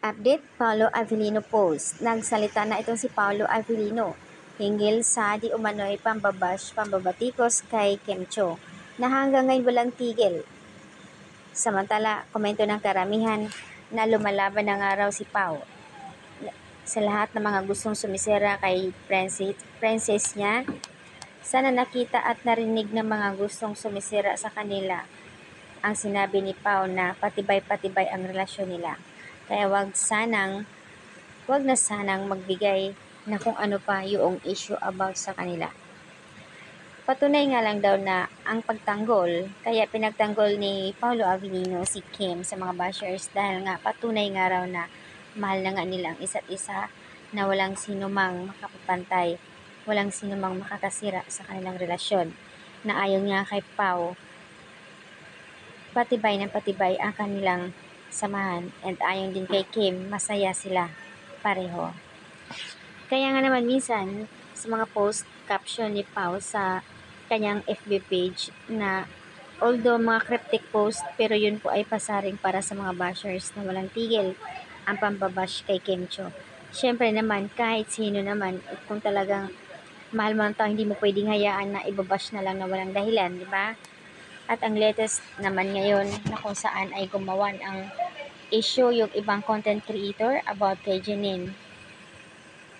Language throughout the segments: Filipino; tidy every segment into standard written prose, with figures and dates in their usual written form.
Update, Paolo Avellino post. Nagsalita na itong si Paolo Avellino hinggil sa di umano'y pambabatikos kay Kim Cho na hanggang ngayon walang tigil. Samantala, komento ng karamihan na lumalaban na nga raw si Pao sa lahat ng mga gustong sumisira kay princess niya. Sana nakita at narinig ng mga gustong sumisira sa kanila ang sinabi ni Pao na patibay-patibay ang relasyon nila. Kaya wag na sanang magbigay na kung ano pa yung issue about sa kanila. Patunay nga lang daw na ang pagtanggol, kaya pinagtanggol ni Paolo Avellino si Kim sa mga bashers dahil nga patunay nga raw na mahal na nga nila ang isa't isa, na walang sino mang makapapantay, walang sino mang makakasira sa kanilang relasyon, na ayaw niya kay Pao patibay ng patibay ang kanilang samahan, and ayon din kay Kim, masaya sila pareho. Kaya nga naman minsan sa mga post caption ni Pao sa kanyang FB page na although mga cryptic post, pero yun po ay pasaring para sa mga bashers na walang tigil ang pambabash kay Kim Cho. Syempre naman, kahit sino naman, kung talagang mahal mo ang tao, hindi mo pwedeng hayaan na ibabash na lang na walang dahilan, di ba? At ang latest naman ngayon na kung saan ay gumawan ang issue yung ibang content creator about kay Janine.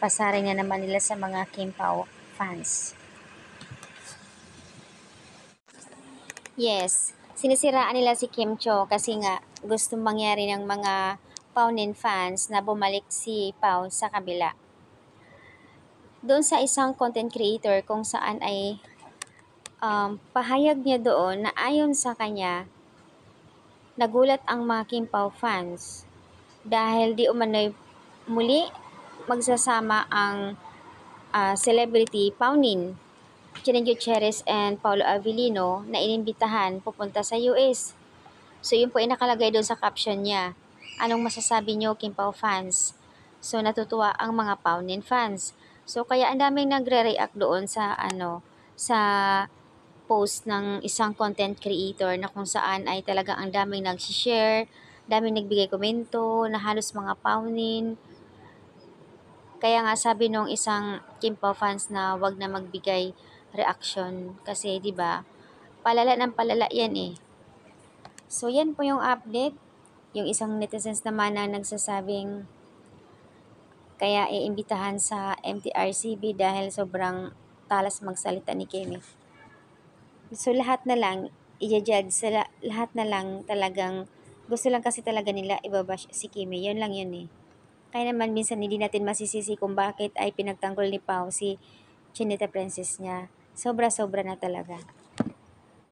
Pasaring na naman nila sa mga Kim Pao fans. Yes, sinisiraan nila si Kim Cho kasi nga gusto mangyari ng mga Paonin fans na bumalik si Pao sa kabila. Doon sa isang content creator kung saan ay pahayag niya doon na ayon sa kanya, nagulat ang mga Kim Pao fans dahil di umano'y muli magsasama ang celebrity Paonin, Janine Gutierrez and Paolo Avellino na inimbitahan pupunta sa US. So yun po ay nakalagay doon sa caption niya. Anong masasabi niyo, Kim Pao fans? So natutuwa ang mga Paonin fans. So kaya ang daming nagre-react doon sa sa post ng isang content creator na kung saan ay talagang ang daming nag-share, daming nagbigay komento na halos mga Paonin. Kaya nga sabi nung isang Kim Pao fans na wag na magbigay reaction kasi 'di ba? Palala ng palala 'yan eh. So yan po yung update. Yung isang netizens naman na nagsasabing kaya iimbitahan sa MTRCB dahil sobrang talas magsalita ni Kimi. So lahat na lang i-judge sa lahat na lang, talagang gusto lang kasi talaga nila ibabash si Kimi. Yun lang yun eh. Kaya naman minsan hindi natin masisisi kung bakit ay pinagtanggol ni Pao si Chinita Princess niya. Sobra-sobra na talaga.